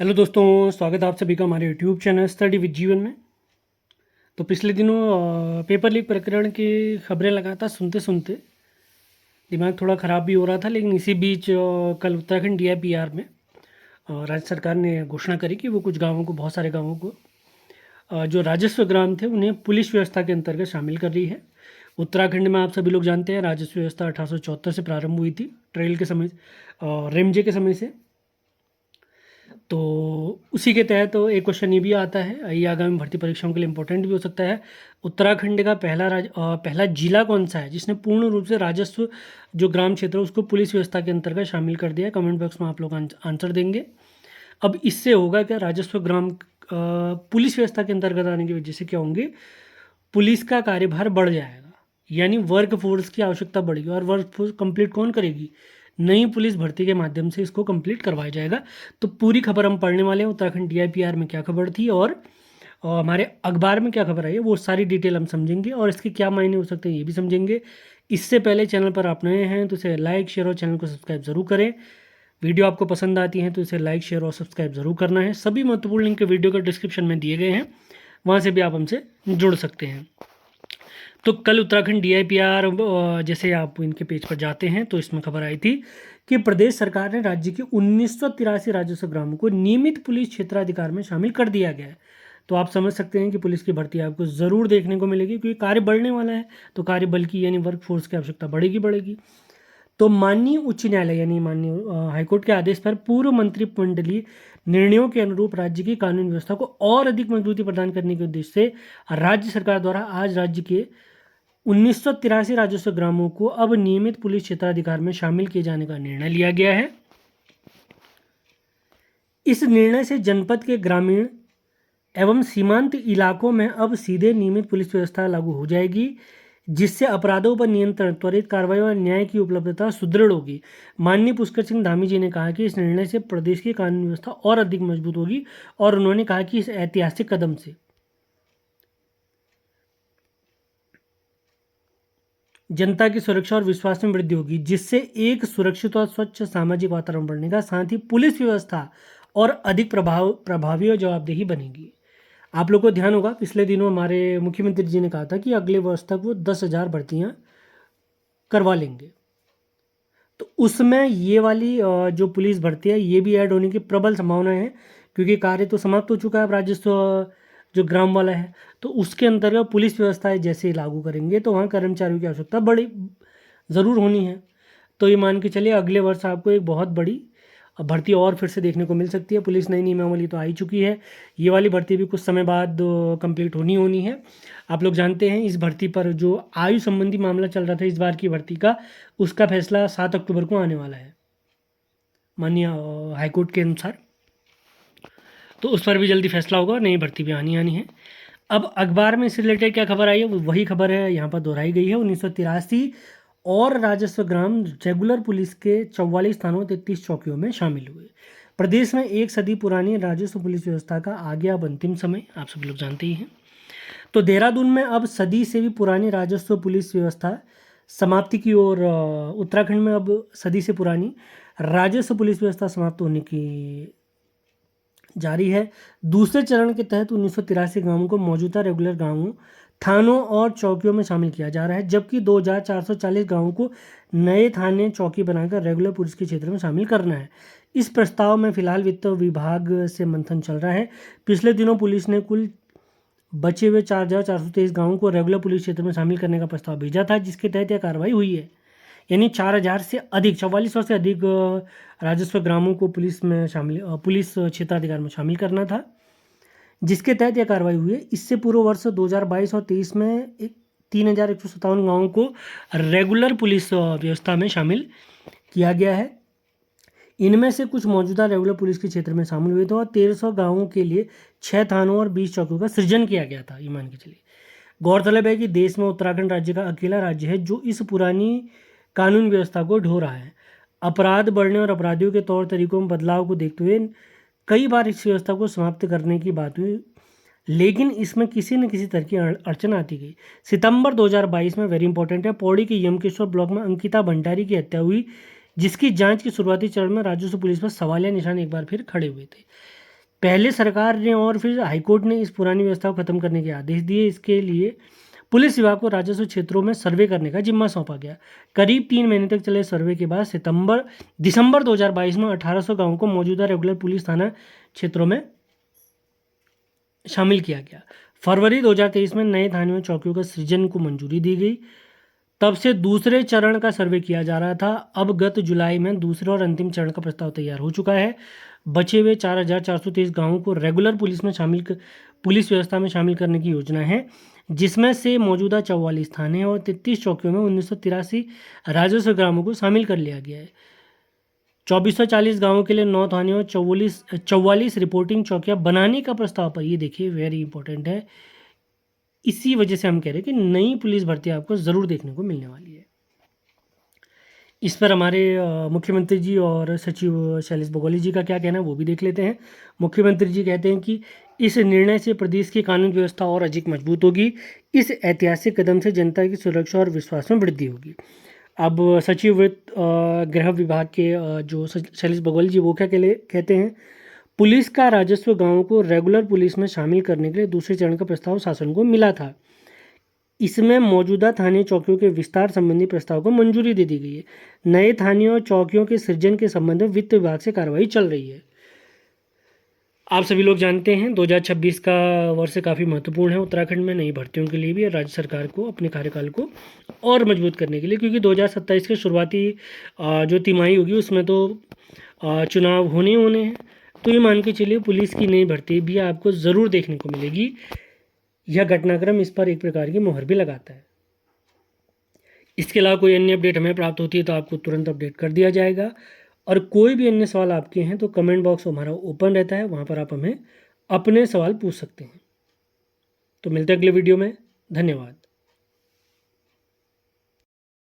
Hello दोस्तों, स्वागत है आप सभी का हमारे यूट्यूब चैनल स्टडी विद जीवन में। तो पिछले दिनों पेपर लीक प्रकरण की खबरें लगातार सुनते सुनते दिमाग थोड़ा ख़राब भी हो रहा था। लेकिन इसी बीच कल उत्तराखंड डीआईपीआर में राज्य सरकार ने घोषणा करी कि वो कुछ गाँवों को, बहुत सारे गाँवों को जो राजस्व ग्राम थे उन्हें पुलिस व्यवस्था के अंतर्गत शामिल कर ली है। उत्तराखंड में आप सभी लोग जानते हैं राजस्व व्यवस्था 1874 से प्रारंभ हुई थी, ट्रेल के समय, रेमजे के समय से। तो उसी के तहत तो एक क्वेश्चन ये भी आता है, ये आगामी भर्ती परीक्षाओं के लिए इंपॉर्टेंट भी हो सकता है। उत्तराखंड का पहला जिला कौन सा है जिसने पूर्ण रूप से राजस्व जो ग्राम क्षेत्र है उसको पुलिस व्यवस्था के अंतर्गत शामिल कर दिया है? कमेंट बॉक्स में आप लोग आंसर देंगे। अब इससे होगा क्या, राजस्व ग्राम पुलिस व्यवस्था के अंतर्गत आने की वजह से क्या होंगे, पुलिस का कार्यभार बढ़ जाएगा, यानी वर्क फोर्स की आवश्यकता बढ़ेगी। और वर्क फोर्स कंप्लीट कौन करेगी? नई पुलिस भर्ती के माध्यम से इसको कंप्लीट करवाया जाएगा। तो पूरी खबर हम पढ़ने वाले हैं, उत्तराखंड डीआईपीआर में क्या खबर थी और हमारे अखबार में क्या खबर आई है, वो सारी डिटेल हम समझेंगे और इसके क्या मायने हो सकते हैं ये भी समझेंगे। इससे पहले चैनल पर आप नए हैं तो इसे लाइक, शेयर और चैनल को सब्सक्राइब जरूर करें। वीडियो आपको पसंद आती है तो इसे लाइक, शेयर और सब्सक्राइब जरूर करना है। सभी महत्वपूर्ण लिंक वीडियो के डिस्क्रिप्शन में दिए गए हैं, वहाँ से भी आप हमसे जुड़ सकते हैं। तो कल उत्तराखंड डीआईपीआर, जैसे आप इनके पेज पर जाते हैं तो इसमें खबर आई थी कि प्रदेश सरकार ने राज्य के 1983 राजस्व ग्रामों को नियमित पुलिस क्षेत्राधिकार में शामिल कर दिया गया है। तो आप समझ सकते हैं कि पुलिस की भर्ती आपको ज़रूर देखने को मिलेगी, क्योंकि कार्य बढ़ने वाला है तो कार्य बल की यानी वर्क फोर्स की आवश्यकता बढ़ेगी। तो माननीय उच्च न्यायालय यानी माननीय हाईकोर्ट के आदेश पर पूर्व मंत्रिमंडलीय निर्णयों के अनुरूप राज्य की कानून व्यवस्था को और अधिक मजबूती प्रदान करने के उद्देश्य से राज्य सरकार द्वारा आज राज्य के 1983 राजस्व ग्रामों को अब नियमित पुलिस क्षेत्राधिकार में शामिल किए जाने का निर्णय लिया गया है। इस निर्णय से जनपद के ग्रामीण एवं सीमांत इलाकों में अब सीधे नियमित पुलिस व्यवस्था लागू हो जाएगी, जिससे अपराधों पर नियंत्रण, त्वरित कार्रवाई और न्याय की उपलब्धता सुदृढ़ होगी। माननीय पुष्कर सिंह धामी जी ने कहा कि इस निर्णय से प्रदेश की कानून व्यवस्था और अधिक मजबूत होगी और उन्होंने कहा कि इस ऐतिहासिक कदम से जनता की सुरक्षा और विश्वास में वृद्धि होगी, जिससे एक सुरक्षित और स्वच्छ सामाजिक वातावरण बढ़ेगा। साथ ही पुलिस व्यवस्था और अधिक प्रभावी और जवाबदेही बनेगी। आप लोग को ध्यान होगा, पिछले दिनों हमारे मुख्यमंत्री जी ने कहा था कि अगले वर्ष तक वो 10,000 भर्तियां करवा लेंगे। तो उसमें ये वाली जो पुलिस भर्ती है ये भी ऐड होने की प्रबल संभावना है, क्योंकि कार्य तो समाप्त हो चुका है। अब राजस्व जो ग्राम वाला है तो उसके अंतर्गत पुलिस व्यवस्थाएं जैसे लागू करेंगे तो वहाँ कर्मचारियों की आवश्यकता बड़ी ज़रूर होनी है। तो ये मान के चलिए अगले वर्ष आपको एक बहुत बड़ी भर्ती और फिर से देखने को मिल सकती है। पुलिस नई नियमावली तो आ ही चुकी है, ये वाली भर्ती भी कुछ समय बाद कंप्लीट होनी है। आप लोग जानते हैं इस भर्ती पर जो आयु संबंधी मामला चल रहा था इस बार की भर्ती का, उसका फैसला 7 अक्टूबर को आने वाला है माननीय हाईकोर्ट के अनुसार। तो उस पर भी जल्दी फैसला होगा, नई भर्ती भी आनी है। अब अखबार में इससे रिलेटेड क्या खबर आई है, वही खबर है यहाँ पर दोहराई गई है। 1983 और राजस्व ग्राम रेगुलर पुलिस के 44 थानों 33 चौकियों में शामिल हुए। प्रदेश में एक सदी पुरानी राजस्व पुलिस व्यवस्था का आ गया अब अंतिम समय, आप सभी लोग जानते ही हैं। तो देहरादून में अब सदी से भी पुरानी राजस्व पुलिस व्यवस्था समाप्ति की ओर, उत्तराखंड में अब सदी से पुरानी राजस्व पुलिस व्यवस्था समाप्त होने की जारी है। दूसरे चरण के तहत 1983 गांवों को मौजूदा रेगुलर गांवों, थानों और चौकियों में शामिल किया जा रहा है, जबकि 2440 गांवों को नए थाने चौकी बनाकर रेगुलर पुलिस के क्षेत्र में शामिल करना है। इस प्रस्ताव में फिलहाल वित्त विभाग से मंथन चल रहा है। पिछले दिनों पुलिस ने कुल बचे हुए 4423 गांवों को रेगुलर पुलिस क्षेत्र में शामिल करने का प्रस्ताव भेजा था, जिसके तहत यह कार्रवाई हुई है। यानी 4000 से अधिक, 4400 से अधिक राजस्व ग्रामों को पुलिस क्षेत्राधिकार में शामिल करना था, जिसके तहत यह कार्रवाई हुई है। इससे पूर्व वर्ष 2022 और 23 में 3157 गाँवों को रेगुलर पुलिस व्यवस्था में शामिल किया गया है। इनमें से कुछ मौजूदा रेगुलर पुलिस के क्षेत्र में शामिल हुए थे और 1300 गाँवों के लिए 6 थानों और 20 चौकियों का सृजन किया गया था, ये मान के चलिए। गौरतलब है कि देश में उत्तराखंड राज्य का अकेला राज्य है जो इस पुरानी कानून व्यवस्था को ढो रहा है। अपराध बढ़ने और अपराधियों के तौर तरीकों में बदलाव को देखते हुए कई बार इस व्यवस्था को समाप्त करने की बात हुई, लेकिन इसमें किसी न किसी तरह की अड़चन आती गई। सितंबर 2022 में, वेरी इंपॉर्टेंट है, पौड़ी के यमकेश्वर ब्लॉक में अंकिता भंडारी की हत्या हुई, जिसकी जांच के शुरुआती चरण में राजस्व पुलिस पर सवालिया निशान एक बार फिर खड़े हुए थे। पहले सरकार ने और फिर हाईकोर्ट ने इस पुरानी व्यवस्था को खत्म करने के आदेश दिए। इसके लिए पुलिस विभाग को राजस्व क्षेत्रों में सर्वे करने का जिम्मा सौंपा गया। करीब 3 महीने तक चले सर्वे के बाद दिसंबर 2022 में 1800 गांवों को मौजूदा रेगुलर पुलिस थाना क्षेत्रों में शामिल किया गया। फरवरी 2023 में नए थानों चौकियों का सृजन को मंजूरी दी गई। तब से दूसरे चरण का सर्वे किया जा रहा था। अब गत जुलाई में दूसरे और अंतिम चरण का प्रस्ताव तैयार हो चुका है। बचे हुए 4423 गांवों को रेगुलर पुलिस व्यवस्था में शामिल करने की योजना है, जिसमें से मौजूदा 44 थाने और 33 चौकियों में 1983 राजस्व ग्रामों को शामिल कर लिया गया है। 2440 गांवों के लिए 9 थाने और 44 रिपोर्टिंग चौकियां बनाने का प्रस्ताव पर, ये देखिए वेरी इंपॉर्टेंट है। इसी वजह से हम कह रहे हैं कि नई पुलिस भर्ती आपको ज़रूर देखने को मिलने वाली है। इस पर हमारे मुख्यमंत्री जी और सचिव शैलेश बगोली जी का क्या कहना है वो भी देख लेते हैं। मुख्यमंत्री जी कहते हैं कि इस निर्णय से प्रदेश की कानून व्यवस्था और अधिक मजबूत होगी। इस ऐतिहासिक कदम से जनता की सुरक्षा और विश्वास में वृद्धि होगी। अब सचिव वित्त गृह विभाग के जो शैलेश बगोली जी वो क्या कहते हैं, पुलिस का राजस्व गांवों को रेगुलर पुलिस में शामिल करने के लिए दूसरे चरण का प्रस्ताव शासन को मिला था। इसमें मौजूदा थाने चौकियों के विस्तार संबंधी प्रस्ताव को मंजूरी दे दी गई है। नए थाने और चौकियों के सृजन के संबंध में वित्त विभाग से कार्रवाई चल रही है। आप सभी लोग जानते हैं 2026 का वर्ष काफ़ी महत्वपूर्ण है उत्तराखंड में नई भर्तियों के लिए भी और राज्य सरकार को अपने कार्यकाल को और मजबूत करने के लिए, क्योंकि 2027 के शुरुआती जो तिमाही होगी उसमें तो चुनाव होने हैं। तो ये मान के चलिए पुलिस की नई भर्ती भी आपको ज़रूर देखने को मिलेगी। यह घटनाक्रम इस पर एक प्रकार की मोहर भी लगाता है। इसके अलावा कोई अन्य अपडेट हमें प्राप्त होती है तो आपको तुरंत अपडेट कर दिया जाएगा। और कोई भी अन्य सवाल आपके हैं तो कमेंट बॉक्स हमारा ओपन रहता है, वहाँ पर आप हमें अपने सवाल पूछ सकते हैं। तो मिलते हैं अगले वीडियो में। धन्यवाद।